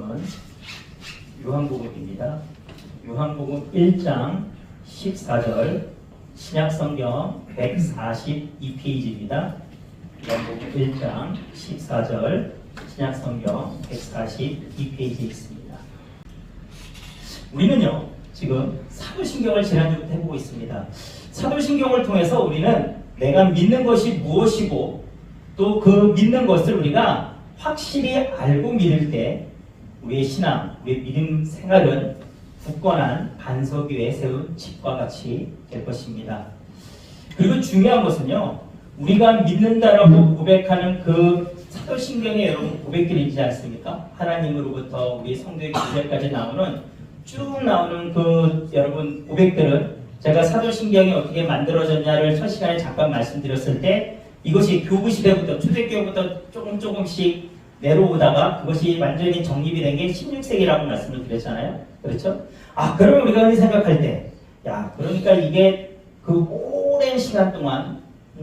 말씀은 요한복음입니다. 요한복음 1장 14절 신약성경 142페이지입니다. 요한복음 1장 14절 신약성경 142페이지에 있습니다. 우리는요 지금 사도신경을 지난주부터 해보고 있습니다. 사도신경을 통해서 우리는 내가 믿는 것이 무엇이고 또 그 믿는 것을 우리가 확실히 알고 믿을 때 우리의 신앙, 우리의 믿음 생활은 굳건한 반석 위에 세운 집과 같이 될 것입니다. 그리고 중요한 것은요, 우리가 믿는다라고 고백하는 그 사도신경의 여러분 고백들이 있지 않습니까? 하나님으로부터 우리 성도의 교제까지 나오는 쭉 나오는 그 여러분 고백들은 제가 사도신경이 어떻게 만들어졌냐를 첫 시간에 잠깐 말씀드렸을 때 이것이 교부 시대부터 초대교부터 조금씩 내려오다가 그것이 완전히 정립이 된 게 16세기라고 말씀을 드렸잖아요. 그렇죠? 그러면 우리가 흔히 생각할 때, 그러니까 이게 그 오랜 시간 동안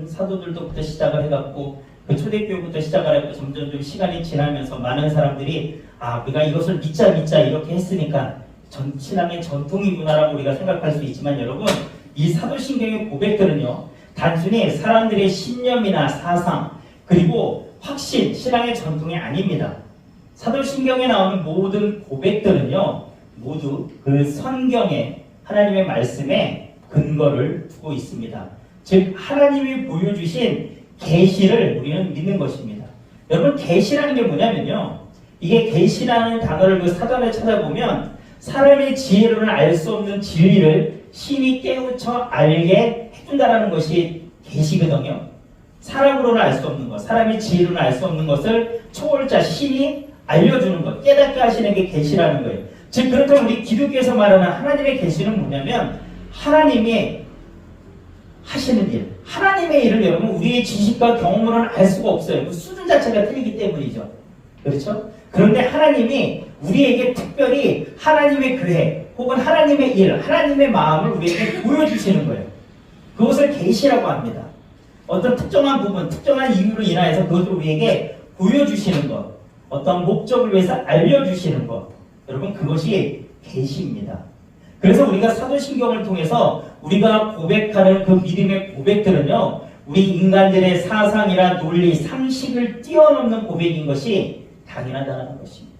사도들도부터 시작을 해갖고 그 초대교부터 시작을 해갖고 점점 좀 시간이 지나면서 많은 사람들이 우리가 이것을 믿자 이렇게 했으니까 신앙의 전통이구나라고 우리가 생각할 수 있지만 여러분, 이 사도신경의 고백들은요, 단순히 사람들의 신념이나 사상 그리고 확신, 신앙의 전통이 아닙니다. 사도신경에 나오는 모든 고백들은요, 모두 그 성경에 하나님의 말씀에 근거를 두고 있습니다. 즉 하나님이 보여주신 계시를 우리는 믿는 것입니다. 여러분, 계시라는 게 뭐냐면요, 이게 계시라는 단어를 그 사전에 찾아보면 사람의 지혜로는 알 수 없는 진리를 신이 깨우쳐 알게 해준다라는 것이 계시거든요. 사람으로는 알 수 없는 것, 사람의 지혜로는 알 수 없는 것을 초월자 신이 알려주는 것, 깨닫게 하시는 게 계시라는 거예요. 즉 그렇다면 우리 기독교에서 말하는 하나님의 계시는 뭐냐면 하나님이 하시는 일, 하나님의 일을 여러분 우리의 지식과 경험으로는 알 수가 없어요. 그 수준 자체가 틀리기 때문이죠. 그렇죠? 그런데 하나님이 우리에게 특별히 하나님의 계획 혹은 하나님의 일, 하나님의 마음을 우리에게 보여주시는 거예요. 그것을 계시라고 합니다. 어떤 특정한 부분, 특정한 이유로 인하여서 그것을 우리에게 보여주시는 것, 어떤 목적을 위해서 알려주시는 것, 여러분 그것이 계시입니다. 그래서 우리가 사도신경을 통해서 우리가 고백하는 그 믿음의 고백들은요, 우리 인간들의 사상이나 논리, 상식을 뛰어넘는 고백인 것이 당연하다는 것입니다.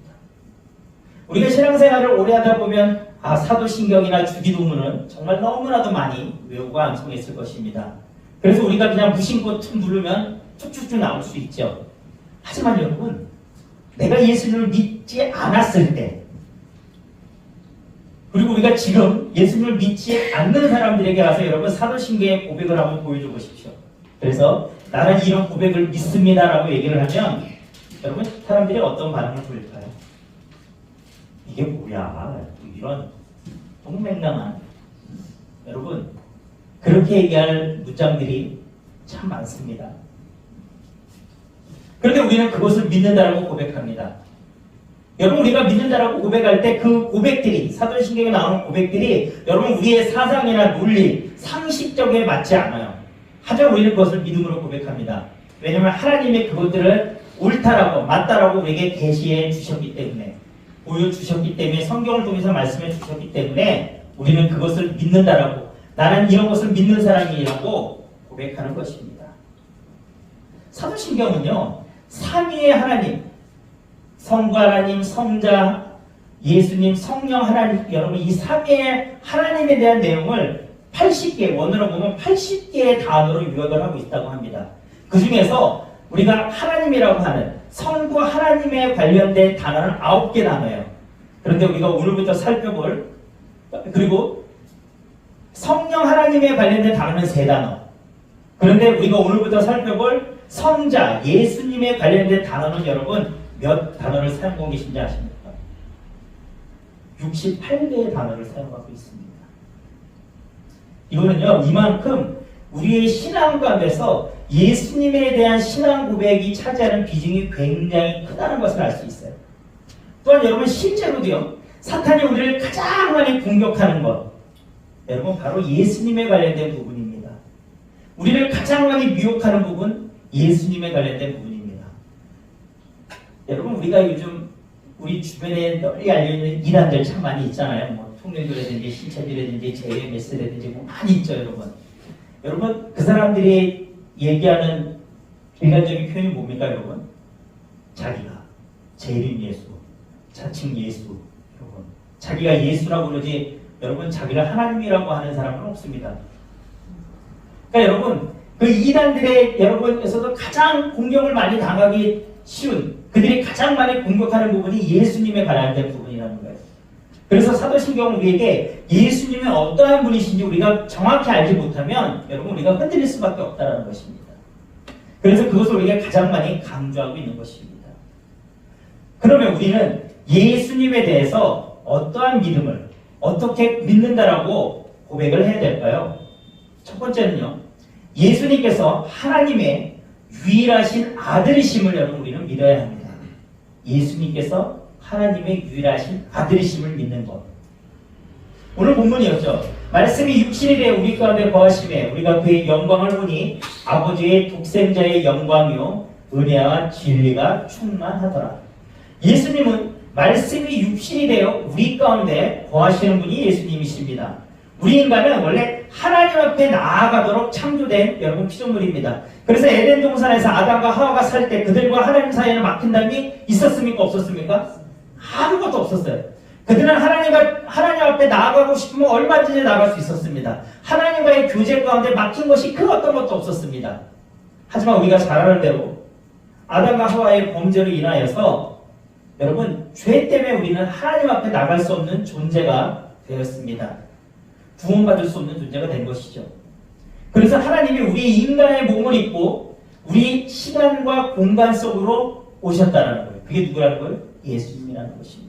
우리가 신앙생활을 오래 하다 보면 사도신경이나 주기도문은 정말 너무나도 많이 외우고 암송했을 것입니다. 그래서 우리가 그냥 무심코 툭 누르면 쭉쭉쭉 나올 수 있죠. 하지만 여러분, 내가 예수님을 믿지 않았을 때 그리고 우리가 지금 예수님을 믿지 않는 사람들에게 가서 여러분 사도신경의 고백을 한번 보여줘 보십시오. 그래서 나는 이런 고백을 믿습니다라고 얘기를 하면 여러분 사람들이 어떤 반응을 보일까요? 이게 뭐야? 이런 동맹랑한 여러분 그렇게 얘기할 문장들이 참 많습니다. 그런데 우리는 그것을 믿는다라고 고백합니다. 여러분 우리가 믿는다라고 고백할 때 그 고백들이 사도신경에 나오는 고백들이 여러분 우리의 사상이나 논리, 상식적에 맞지 않아요. 하지만 우리는 그것을 믿음으로 고백합니다. 왜냐하면 하나님이 그것들을 옳다라고 맞다라고 우리에게 계시해 주셨기 때문에 보여주셨기 때문에 성경을 통해서 말씀해 주셨기 때문에 우리는 그것을 믿는다라고 나는 이런 것을 믿는 사람이라고 고백하는 것입니다. 사도신경은요 삼위의 하나님 성부 하나님, 성자, 예수님, 성령 하나님 여러분 이 삼위의 하나님에 대한 내용을 80개 원어로 보면 80개의 단어로 요약을 하고 있다고 합니다. 그 중에서 우리가 하나님이라고 하는 성부 하나님에 관련된 단어는 9개 단어예요. 그런데 우리가 오늘부터 살펴볼 그리고 성령 하나님에 관련된 단어는 3단어. 그런데 우리가 오늘부터 살펴볼 성자 예수님에 관련된 단어는 여러분 몇 단어를 사용하고 계신지 아십니까? 68개의 단어를 사용하고 있습니다. 이거는요 이만큼 우리의 신앙 가운데서 예수님에 대한 신앙 고백이 차지하는 비중이 굉장히 크다는 것을 알 수 있어요. 또한 여러분 실제로도요 사탄이 우리를 가장 많이 공격하는 것 여러분 바로 예수님에 관련된 부분입니다. 우리를 가장 많이 미혹하는 부분 예수님에 관련된 부분입니다. 여러분 우리가 요즘 우리 주변에 널리 알려있는 이단들 참 많이 있잖아요. 뭐 통일교라든지 신천지라든지 JMS라든지 뭐 많이 있죠, 여러분. 여러분 그 사람들이 얘기하는 일반적인 표현이 뭡니까, 여러분? 자기가 재림 예수, 자칭 예수, 여러분. 자기가 예수라고 그러지, 여러분 자기를 하나님이라고 하는 사람은 없습니다. 그러니까 여러분 그 이단들의 여러분에서도 가장 공격을 많이 당하기 쉬운, 그들이 가장 많이 공격하는 부분이 예수님에 관련된 부분이라는 거예요. 그래서 사도신경은 우리에게 예수님이 어떠한 분이신지 우리가 정확히 알지 못하면 여러분 우리가 흔들릴 수밖에 없다는 것입니다. 그래서 그것을 우리가 가장 많이 강조하고 있는 것입니다. 그러면 우리는 예수님에 대해서 어떠한 믿음을 어떻게 믿는다라고 고백을 해야 될까요? 첫 번째는요, 예수님께서 하나님의 유일하신 아들이심을 여러분 우리는 믿어야 합니다. 예수님께서 하나님의 유일하신 아들이심을 믿는 것. 오늘 본문이었죠. 말씀이 육신이 되어 우리 가운데 거하심에 우리가 그의 영광을 보니 아버지의 독생자의 영광이요 은혜와 진리가 충만하더라. 예수님은 말씀이 육신이 되어 우리 가운데 거하시는 분이 예수님이십니다. 우리 인간은 원래 하나님 앞에 나아가도록 창조된 여러분 피조물입니다. 그래서 에덴 동산에서 아담과 하와가 살 때 그들과 하나님 사이에는 막힌다니 있었습니까? 없었습니까? 아무것도 없었어요. 그들은 하나님 앞에 나아가고 싶으면 얼마든지 나아갈 수 있었습니다. 하나님과의 교제 가운데 막힌 것이 그 어떤 것도 없었습니다. 하지만 우리가 잘 아는 대로 아담과 하와의 범죄로 인하여서 여러분 죄 때문에 우리는 하나님 앞에 나갈 수 없는 존재가 되었습니다. 구원받을 수 없는 존재가 된 것이죠. 그래서 하나님이 우리 인간의 몸을 입고 우리 시간과 공간 속으로 오셨다는 거예요. 그게 누구라는 거예요? 예수님이라는 것입니다.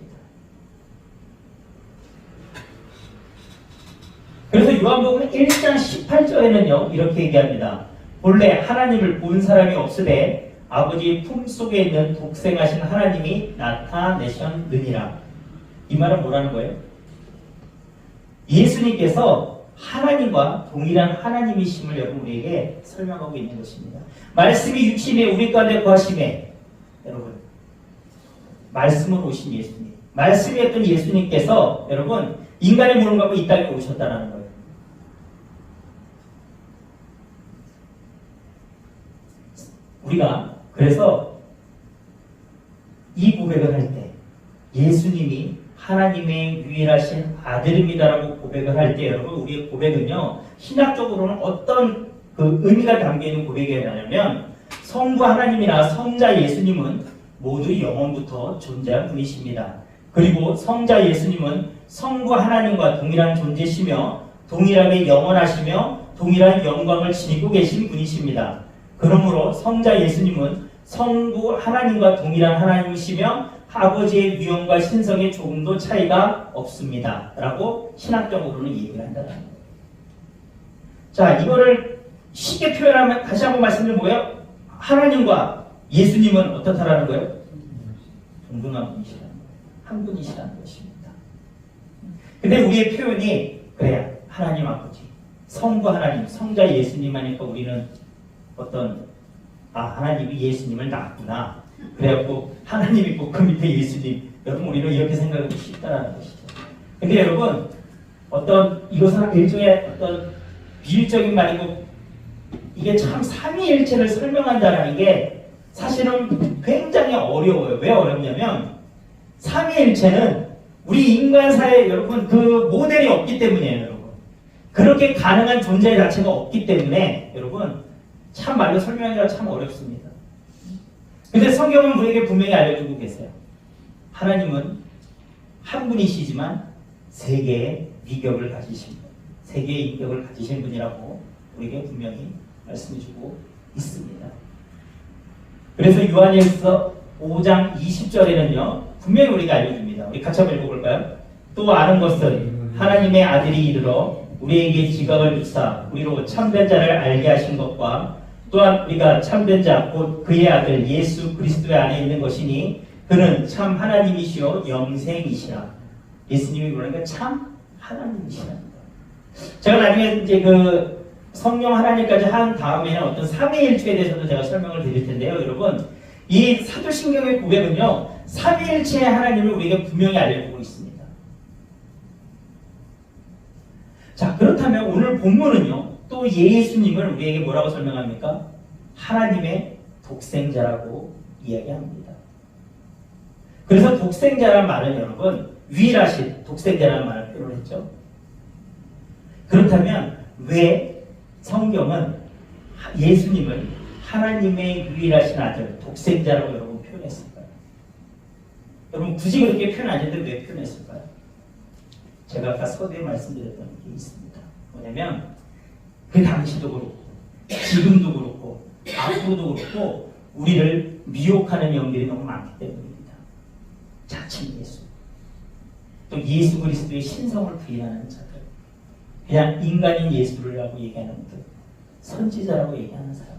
그래서 요한복음 1장 18절에는요 이렇게 얘기합니다. 본래 하나님을 본 사람이 없으되 아버지 품속에 있는 독생하신 하나님이 나타내셨느니라. 이 말은 뭐라는 거예요? 예수님께서 하나님과 동일한 하나님이심을 여러분 우리에게 설명하고 있는 것입니다. 말씀이 육신에 우리 가운데 거하심에 여러분 말씀으로 오신 예수님, 말씀이었던 예수님께서 여러분 인간의 몸을 갖고 이 땅에 오셨다는 거예요. 우리가 그래서 이 고백을 할 때 예수님이 하나님의 유일하신 아들입니다라고 고백을 할 때 여러분 우리의 고백은요 신학적으로는 어떤 그 의미가 담겨있는 고백이냐면 성부 하나님이나 성자 예수님은 모두 영원부터 존재한 분이십니다. 그리고 성자 예수님은 성부 하나님과 동일한 존재시며 동일하게 영원하시며 동일한 영광을 지니고 계신 분이십니다. 그러므로 성자 예수님은 성부 하나님과 동일한 하나님이시며 아버지의 위엄과 신성에 조금도 차이가 없습니다. 라고 신학적으로는 얘기를 한다는 거예요. 자, 이거를 쉽게 표현하면 다시 한번 말씀드리면 뭐예요? 하나님과 예수님은 어떻다라는 거예요? 동등한 분이시라는 거예요. 한 분이시라는 것입니다. 근데 우리의 표현이 그래야 하나님 아버지, 성부 하나님, 성자 예수님 하니까 우리는 하나님이 예수님을 낳았구나. 그래갖고 하나님 있고 그 밑에 예수님. 여러분 우리는 이렇게 생각하기 쉽다라는 것이죠. 근데 여러분 이것은 일종의 비유적인 말이고 이게 참 삼위일체를 설명한다는 게 사실은 굉장히 어려워요. 왜 어렵냐면 삼위일체는 우리 인간사에 여러분 그 모델이 없기 때문이에요. 여러분 그렇게 가능한 존재 자체가 없기 때문에 여러분 참 말로 설명하기가 참 어렵습니다. 근데 성경은 우리에게 분명히 알려주고 계세요. 하나님은 한 분이시지만 세 개의 위격을 가지신 분, 세 개의 인격을 가지신 분이라고 우리에게 분명히 말씀해주고 있습니다. 그래서 요한일서 5장 20절에는요 분명히 우리가 알려줍니다. 우리 같이 한번 읽어볼까요? 또 아는 것은 하나님의 아들이 이르러 우리에게 지각을 주사 우리로 참된 자를 알게 하신 것과 또한 우리가 참된 자 곧 그의 아들 예수 그리스도의 안에 있는 것이니 그는 참 하나님이시요 영생이시라. 예수님이 그러니까 참 하나님이시라는 거예요. 제가 나중에 이제 그 성령 하나님까지 한 다음에는 어떤 삼위일체에 대해서도 제가 설명을 드릴 텐데요. 여러분 이 사도신경의 고백은요 삼위일체의 하나님을 우리에게 분명히 알려주고 있습니다. 자, 그렇다면 오늘 본문은요, 또 예수님을 우리에게 뭐라고 설명합니까? 하나님의 독생자라고 이야기합니다. 그래서 독생자란 말은 여러분, 유일하신 독생자라는 말을 표현했죠. 그렇다면 왜 성경은 예수님을 하나님의 유일하신 아들, 독생자라고 여러분 표현했을까요? 여러분 굳이 그렇게 표현 안 했는데 왜 표현했을까요? 제가 아까 서두에 말씀드렸던 게 있습니다. 뭐냐면 그 당시도 그렇고 지금도 그렇고 앞으로도 그렇고 우리를 미혹하는 영들이 너무 많기 때문입니다. 자칭 예수, 또 예수 그리스도의 신성을 부인하는 자들, 그냥 인간인 예수라고 얘기하는 분, 선지자라고 얘기하는 사람들.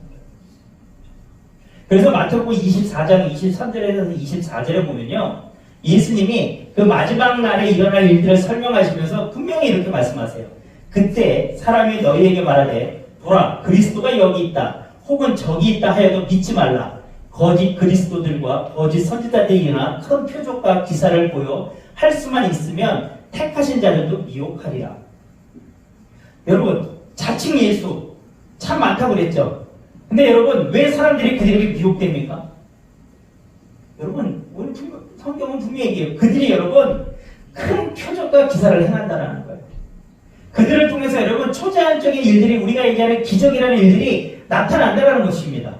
그래서 마태복음 24장 23절에서 24절에 보면요, 예수님이 그 마지막 날에 일어날 일들을 설명하시면서 분명히 이렇게 말씀하세요. 그때 사람이 너희에게 말하되 보라 그리스도가 여기 있다 혹은 저기 있다 하여도 믿지 말라. 거짓 그리스도들과 거짓 선지자들이 일어나 큰 표적과 기사를 보여 할 수만 있으면 택하신 자들도 미혹하리라. 여러분 자칭 예수 참 많다고 그랬죠. 근데 여러분 왜 사람들이 그들에게 미혹됩니까? 여러분 오늘 성경은 분명히 얘기해요. 그들이 여러분 큰 표적과 기사를 행한다는 거예요. 그들을 통해서 여러분 초자연적인 일들이, 우리가 얘기하는 기적이라는 일들이 나타난다는 것입니다.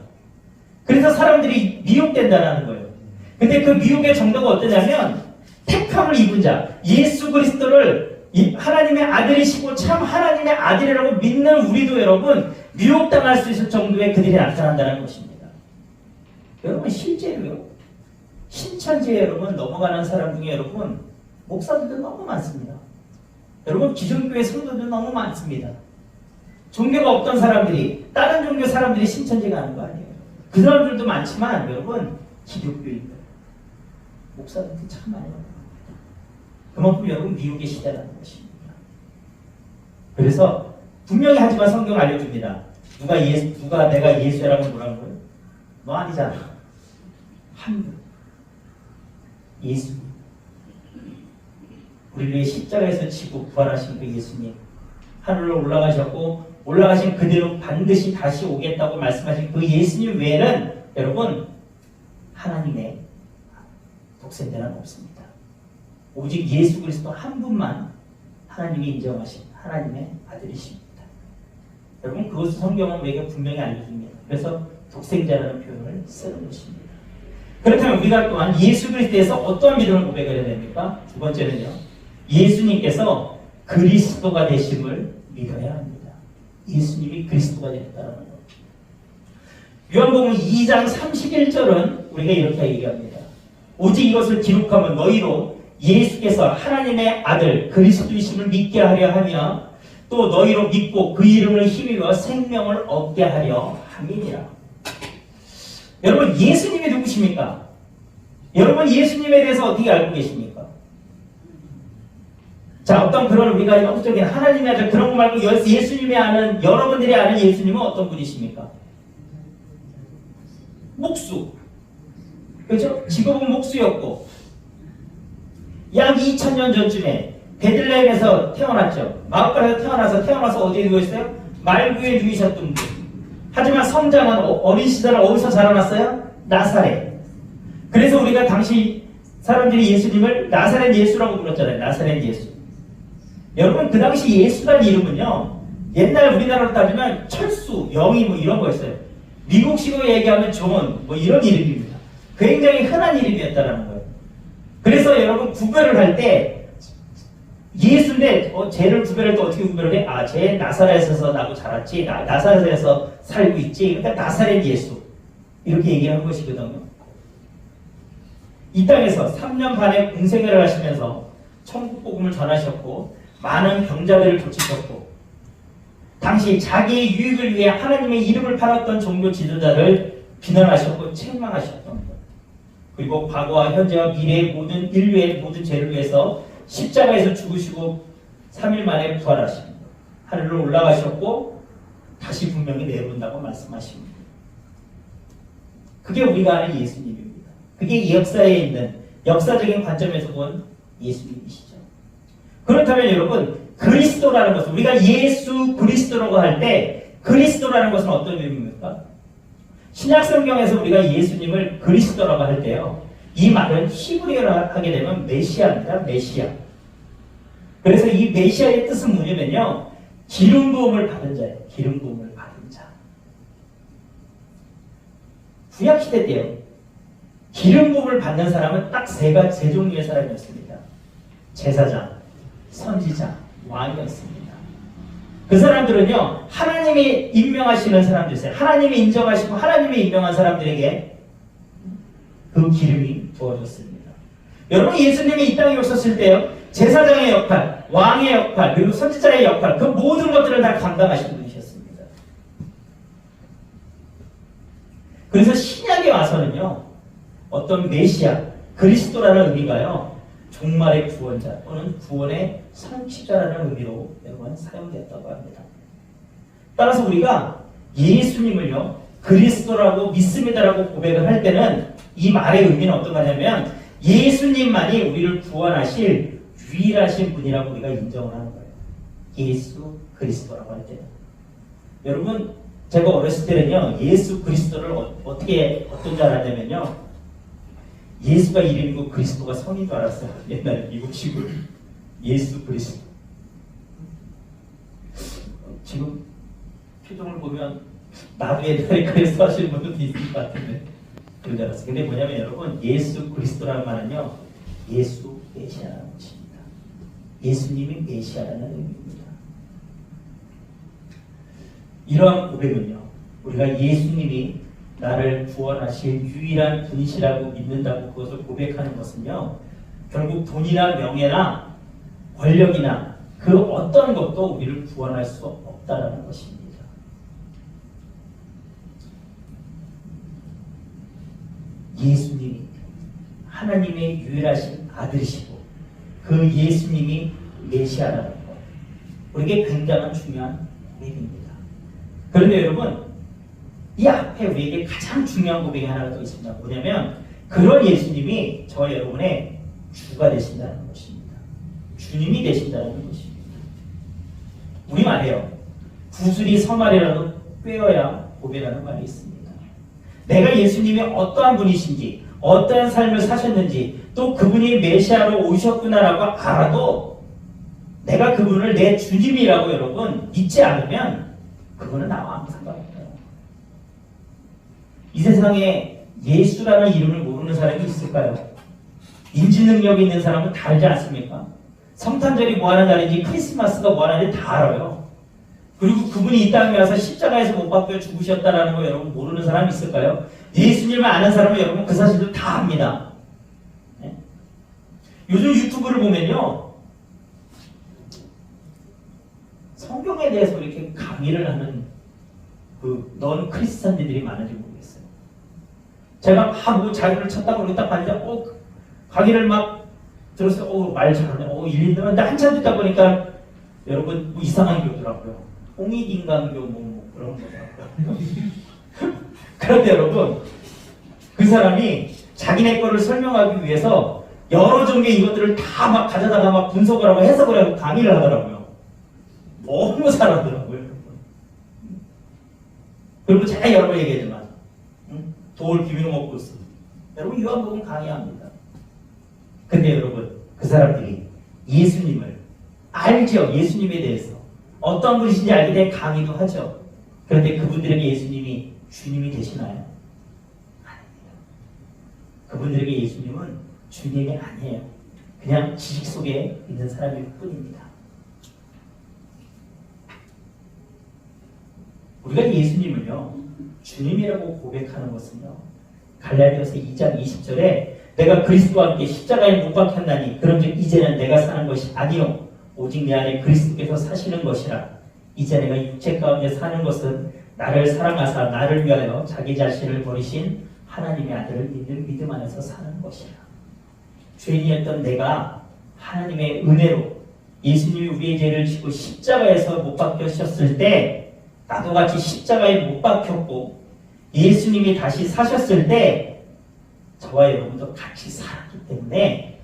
그래서 사람들이 미혹된다는 거예요. 근데 그 미혹의 정도가 어떠냐면 택함을 입은 자, 예수 그리스도를 하나님의 아들이시고 참 하나님의 아들이라고 믿는 우리도 여러분 미혹당할 수 있을 정도의 그들이 나타난다는 것입니다. 여러분 실제로요, 신천지에 여러분 넘어가는 사람 중에 여러분 목사들도 너무 많습니다. 여러분 기존교회 성도들 너무 많습니다. 종교가 없던 사람들이, 다른 종교 사람들이 신천지 가는 거 아니에요. 그 사람들도 많지만 여러분 기독교인들, 목사들도 참 많이 나옵니다. 그만큼 여러분 미혹의 시대라는 것입니다. 그래서 분명히 하지만 성경 알려줍니다. 누가 내가 예수라고 뭐라는 거예요? 너 아니잖아. 한 분. 예수. 우리를 위해 십자가에서 지고 부활하신 그 예수님. 하늘로 올라가셨고 올라가신 그대로 반드시 다시 오겠다고 말씀하신 그 예수님 외에는 여러분 하나님의 독생자는 없습니다. 오직 예수 그리스도 한 분만 하나님이 인정하신 하나님의 아들이십니다. 여러분 그것을 성경은 우리에게 분명히 알려줍니다. 그래서 독생자라는 표현을 쓰는 것입니다. 그렇다면 우리가 또한 예수 그리스도에서 어떤 믿음을 고백을 해야 됩니까? 두 번째는요, 예수님께서 그리스도가 되심을 믿어야 합니다. 예수님이 그리스도가 되었다는 것. 요한복음 2장 31절은 우리가 이렇게 얘기합니다. 오직 이것을 기록하면 너희로 예수께서 하나님의 아들 그리스도이심을 믿게 하려 하며 또 너희로 믿고 그 이름을 힘입어 생명을 얻게 하려 함이니라. 여러분 예수님이 누구십니까? 여러분 예수님에 대해서 어떻게 알고 계십니까? 자, 어떤 그런 우리가 영적인 하나님의 아들 그런 거 말고 예수님이 아는, 여러분들이 아는 예수님은 어떤 분이십니까? 목수. 그렇죠? 직업은 목수였고 약 2000년 전쯤에 베들레헴에서 태어났죠. 마을간에서 태어나서 어디에 누워있어요? 말구에 누이셨던 분. 하지만 성장은 어린 시절에 어디서 자라났어요? 나사렛. 그래서 우리가 당시 사람들이 예수님을 나사렛 예수라고 불렀잖아요. 나사렛 예수. 여러분 그 당시 예수라는 이름은요, 옛날 우리나라로 따지면 철수, 영희 뭐 이런 거였어요. 미국식으로 얘기하면 존 뭐 이런 이름입니다. 굉장히 흔한 이름이었다는 거예요. 그래서 여러분 구별을 할 때 예수인데 쟤를 구별할 때 어떻게 구별을 해? 아, 쟤 나사렛에서 나고 자랐지, 나사렛에서 살고 있지, 그러니까 나사렛 예수 이렇게 얘기하는 것이거든요. 이 땅에서 3년 반의 공생애를 하시면서 천국 복음을 전하셨고 많은 병자들을 고치셨고 당시 자기의 유익을 위해 하나님의 이름을 팔았던 종교 지도자를 비난하셨고 책망하셨던 것. 그리고 과거와 현재와 미래의 모든 인류의 모든 죄를 위해서 십자가에서 죽으시고 3일 만에 부활하십니다. 하늘로 올라가셨고 다시 분명히 내려온다고 말씀하십니다. 그게 우리가 아는 예수님입니다. 그게 이 역사에 있는 역사적인 관점에서 본 예수님이시죠. 그렇다면 여러분, 그리스도라는 것은, 우리가 예수 그리스도라고 할 때 그리스도라는 것은 어떤 의미입니까? 신약 성경에서 우리가 예수님을 그리스도라고 할 때요, 이 말은 히브리어로 하게 되면 메시아입니다. 메시아. 그래서 이 메시아의 뜻은 뭐냐면요, 기름 부음을 받은 자예요. 기름 부음을 받은 자. 구약 시대 때요, 기름 부음을 받는 사람은 딱 세 종류의 사람이었습니다. 제사장, 선지자, 왕이었습니다. 그 사람들은요, 하나님이 임명하시는 사람들이세요. 하나님이 인정하시고 하나님이 임명한 사람들에게 그 기름이 부어졌습니다. 여러분, 예수님이 이 땅에 오셨을 때요, 제사장의 역할, 왕의 역할, 그리고 선지자의 역할, 그 모든 것들을 다 감당하신 분이셨습니다. 그래서 신약에 와서는요, 어떤 메시아, 그리스도라는 의미가요, 종말의 구원자 또는 구원의 성취자라는 의미로 여러분 사용됐다고 합니다. 따라서 우리가 예수님을요, 그리스도라고 믿습니다라고 고백을 할 때는 이 말의 의미는 어떤 거냐면, 예수님만이 우리를 구원하실 유일하신 분이라고 우리가 인정을 하는 거예요. 예수 그리스도라고 할 때는. 여러분, 제가 어렸을 때는요, 예수 그리스도를 어떤 줄 알았냐면요, 예수가 이름이고 그리스도가 성인 줄 알았어요. 옛날에 미국식으로. 예수 그리스도. 지금 표정을 보면 나도 옛날에 그래서 하시는 분도 있을 것 같은데 그런 줄 알았어요. 근데 뭐냐면 여러분, 예수 그리스도라는 말은요, 예수 메시아라는 것입니다. 예수님이 메시아라는 의미입니다. 이러한 고백은요, 우리가 예수님이 나를 구원하실 유일한 분이시라고 믿는다고 그것을 고백하는 것은요, 결국 돈이나 명예나 권력이나 그 어떤 것도 우리를 구원할 수 없다라는 것입니다. 예수님이 하나님의 유일하신 아들이시고 그 예수님이 메시아라는 것, 우리에게 굉장한 중요한 고백입니다. 그런데 여러분, 이 앞에 우리에게 가장 중요한 고백이 하나가 더 있습니다. 뭐냐면, 그런 예수님이 저와 여러분의 주가 되신다는 것입니다. 주님이 되신다는 것입니다. 우리 말이에요, 구슬이 서말이라도 꿰어야 보배라는 말이 있습니다. 내가 예수님이 어떠한 분이신지, 어떠한 삶을 사셨는지, 또 그분이 메시아로 오셨구나라고 알아도 내가 그분을 내 주님이라고 여러분 믿지 않으면 그분은 나와 아무 상관없어요. 이 세상에 예수라는 이름을 모르는 사람이 있을까요? 인지 능력이 있는 사람은 다 알지 않습니까? 성탄절이 뭐하는 날인지, 크리스마스가 뭐하는지 다 알아요. 그리고 그분이 이 땅에 와서 십자가에서 못 박혀 죽으셨다라는 거 여러분 모르는 사람이 있을까요? 예수님을 아는 사람은 여러분 그 사실도 다 압니다. 네? 요즘 유튜브를 보면요, 성경에 대해서 이렇게 강의를 하는 넌 크리스찬들이 많은지 모르겠어요. 제가 막 자기를 찾다가 이렇게 딱 봤는데, 강의를 막 들었어요. 말 잘하네. 일린다. 근데 한참 듣다 보니까 여러분 이상한 교더라고요. 홍익인간교 그런 거더라고요. 그런데 여러분, 그 사람이 자기네 거를 설명하기 위해서 여러 종류의 이것들을 다 막 가져다가 막 분석을 하고 해석을 하고 강의를 하더라고요. 너무 잘하더라고요. 그리고 제가 여러 번 얘기했지만, 돌 비비는 먹고 있어. 여러분, 요한복음 강의합니다. 근데 여러분, 그 사람들이 예수님을 알죠. 예수님에 대해서 어떤 분이신지 알게 된 강의도 하죠. 그런데 그분들에게 예수님이 주님이 되시나요? 아닙니다. 그분들에게 예수님은 주님이 아니에요. 그냥 지식 속에 있는 사람일 뿐입니다. 우리가 예수님을요, 주님이라고 고백하는 것은요, 갈라디아서 2장 20절에 내가 그리스도와 함께 십자가에 못 박혔나니 그런즉 이제는 내가 사는 것이 아니요 오직 내 안에 그리스도께서 사시는 것이라. 이제 내가 육체 가운데 사는 것은 나를 사랑하사 나를 위하여 자기 자신을 버리신 하나님의 아들을 믿는 믿음 안에서 사는 것이라. 죄인이었던 내가 하나님의 은혜로 예수님이 우리의 죄를 지고 십자가에서 못 박히셨을 때 나도 같이 십자가에 못 박혔고, 예수님이 다시 사셨을 때 저와 여러분도 같이 살았기 때문에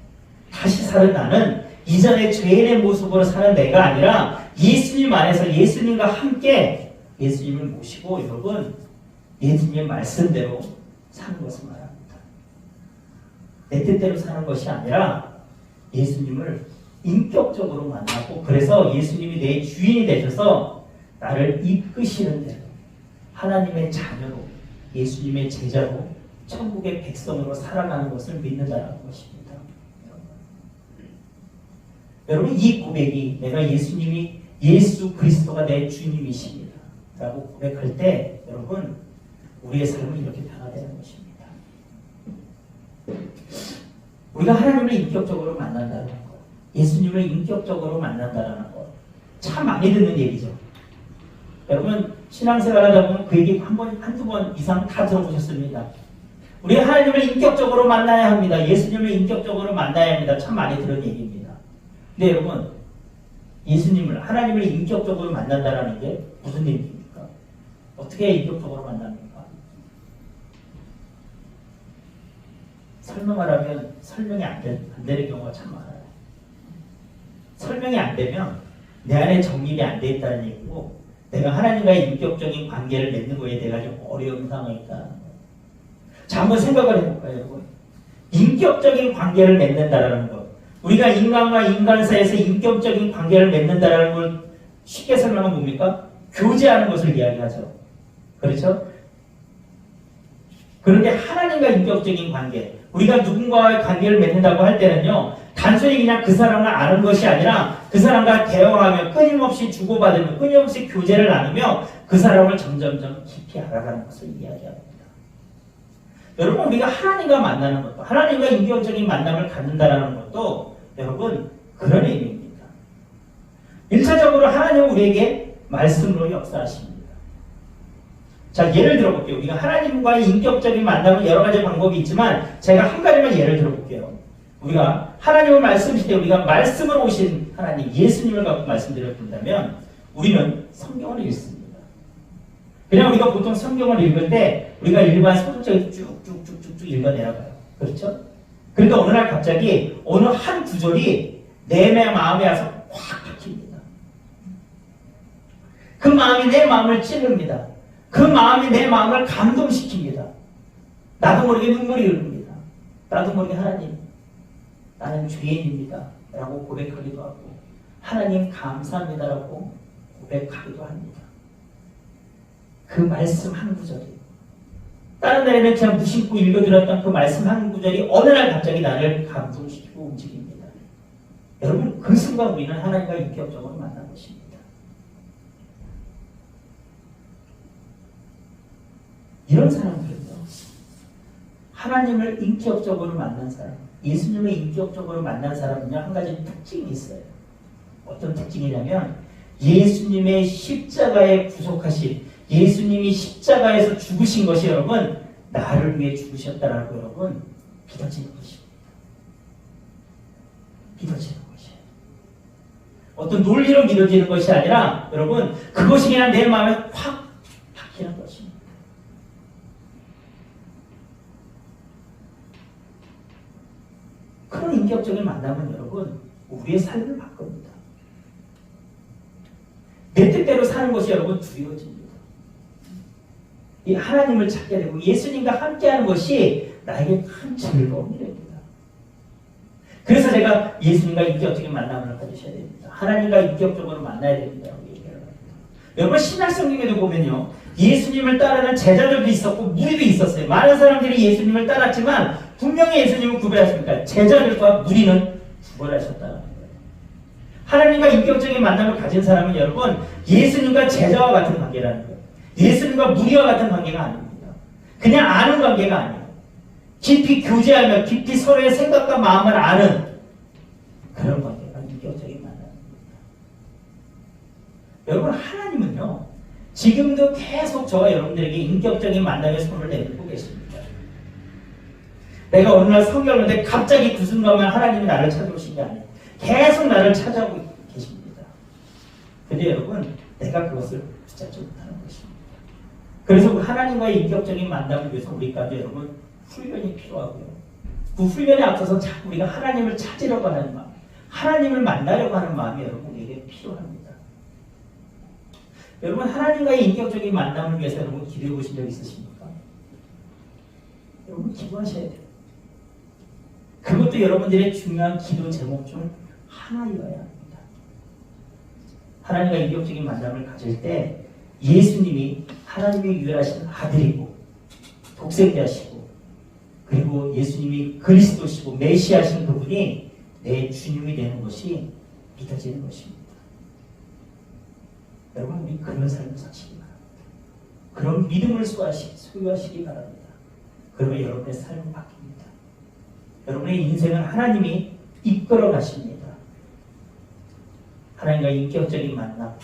다시 사는 나는 이전의 죄인의 모습으로 사는 내가 아니라 예수님 안에서 예수님과 함께 예수님을 모시고 여러분 예수님의 말씀대로 사는 것을 말합니다. 내 뜻대로 사는 것이 아니라 예수님을 인격적으로 만나고 그래서 예수님이 내 주인이 되셔서 나를 이끄시는 대로 하나님의 자녀로 예수님의 제자로 천국의 백성으로 살아가는 것을 믿는다는 것입니다. 여러분 이 고백이 내가 예수님이 예수 그리스도가 내 주님이십니다 라고 고백할 때 여러분 우리의 삶은 이렇게 변화되는 것입니다. 우리가 하나님을 인격적으로 만난다는 것, 예수님을 인격적으로 만난다는 것 참 많이 듣는 얘기죠. 여러분 신앙생활 하다 보면 그 얘기 한두 번 이상 다 들어보셨습니다. 우리가 하나님을 인격적으로 만나야 합니다. 예수님을 인격적으로 만나야 합니다. 참 많이 들은 얘기입니다. 근데 여러분 예수님을 하나님을 인격적으로 만난다는 게 무슨 얘기입니까? 어떻게 인격적으로 만납니까? 설명하라면 설명이 안 되는 경우가 참 많아요. 설명이 안 되면 내 안에 정립이 안 돼 있다는 얘기고 내가 하나님과의 인격적인 관계를 맺는 거에 대해 좀 어려운 상황이 있다는 거예요. 자, 한번 생각을 해볼까요, 여러분? 인격적인 관계를 맺는다라는 것. 우리가 인간과 인간 사이에서 인격적인 관계를 맺는다라는 걸 쉽게 설명하면 뭡니까? 교제하는 것을 이야기하죠. 그렇죠? 그런데 하나님과 인격적인 관계, 우리가 누군가와의 관계를 맺는다고 할 때는요, 단순히 그냥 그 사람을 아는 것이 아니라 그 사람과 대화하며 끊임없이 주고받으며 끊임없이 교제를 나누며 그 사람을 점점점 깊이 알아가는 것을 이야기합니다. 여러분 우리가 하나님과 만나는 것도 하나님과 인격적인 만남을 갖는다는 것도 여러분 그런 의미입니다. 1차적으로 하나님은 우리에게 말씀으로 역사하십니다. 자, 예를 들어볼게요. 우리가 하나님과의 인격적인 만남은 여러 가지 방법이 있지만 제가 한 가지만 예를 들어볼게요. 우리가 하나님을 말씀하실 때 우리가 말씀으로 오신 하나님 예수님을 갖고 말씀드려본다면 우리는 성경을 읽습니다. 그냥 우리가 보통 성경을 읽을 때 우리가 일반 소설책을 쭉쭉쭉쭉 읽어내려가요. 그렇죠? 그러니까 어느 날 갑자기 어느 한 구절이 내 마음에 와서 확 박힙니다. 그 마음이 내 마음을 찌릅니다. 그 마음이 내 마음을 감동시킵니다. 나도 모르게 눈물이 흐릅니다. 나도 모르게 하나님 나는 죄인입니다 라고 고백하기도 하고 하나님 감사합니다 라고 고백하기도 합니다. 그 말씀 한 구절이 다른 날에는 그냥 무심코 읽어들었던 그 말씀 한 구절이 어느 날 갑자기 나를 감동시키고 움직입니다. 여러분 그 순간 우리는 하나님과 인격적으로 만난 것입니다. 이런 사람들은요 하나님을 인격적으로 만난 사람 예수님을 인격적으로 만난 사람은요 한 가지 특징이 있어요. 어떤 특징이냐면 예수님의 십자가에 구속하신 예수님이 십자가에서 죽으신 것이 여러분 나를 위해 죽으셨다라고 여러분 믿어지는 것입니다. 믿어지는 것이에요. 어떤 논리로 믿어지는 것이 아니라 여러분 그것이 그냥 내 마음에 확 박히는 것입니다. 그런 인격적인 만남은 여러분 우리의 삶을 바꿉니다. 내 뜻대로 사는 것이 여러분 두려워집니다. 이 하나님을 찾게 되고 예수님과 함께하는 것이 나에게 큰 즐거움이 됩니다. 그래서 제가 예수님과 인격적인 만남을 가지셔야 됩니다. 하나님과 인격적으로 만나야 됩니다라고 얘기를 합니다. 여러분 신약성경에도 보면요 예수님을 따르는 제자들도 있었고 무리도 있었어요. 많은 사람들이 예수님을 따랐지만 분명히 예수님은 구별하십니까? 제자들과 무리는 구별하셨다는 거예요. 하나님과 인격적인 만남을 가진 사람은 여러분 예수님과 제자와 같은 관계라는 거예요. 예수님과 무리와 같은 관계가 아닙니다. 그냥 아는 관계가 아니에요. 깊이 교제하며 깊이 서로의 생각과 마음을 아는 그런 관계가 인격적인 만남입니다. 여러분 하나님은요 지금도 계속 저와 여러분들에게 인격적인 만남의 손을 내밀고 계십니다. 내가 어느 날 성경을 보는데 갑자기 그 순간만 하나님이 나를 찾아오신 게 아니에요. 계속 나를 찾아오고 계십니다. 근데 여러분 내가 그것을 붙잡지 못하는 것입니다. 그래서 하나님과의 인격적인 만남을 위해서 우리 가운데 여러분 훈련이 필요하고요. 그 훈련에 앞서서 자꾸 우리가 하나님을 찾으려고 하는 마음, 하나님을 만나려고 하는 마음이 여러분에게 필요합니다. 여러분 하나님과의 인격적인 만남을 위해서 여러분 기도해 보신 적 있으십니까? 여러분 기도하셔야 돼요. 그것도 여러분들의 중요한 기도 제목 중 하나여야 합니다. 하나님과 인격적인 만남을 가질 때 예수님이 하나님의 유일하신 아들이고 독생자시고 그리고 예수님이 그리스도시고 메시아신 그분이 내 주님이 되는 것이 믿어지는 것입니다. 여러분 우리 그런 삶을 사시기 바랍니다. 그런 믿음을 소유하시기 바랍니다. 그러면 여러분의 삶은 바뀝니다. 여러분의 인생은 하나님이 이끌어 가십니다. 하나님과 인격적인 만남,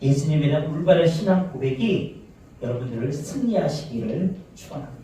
예수님에 대한 올바른 신앙 고백이 여러분들을 승리하시기를 축원합니다.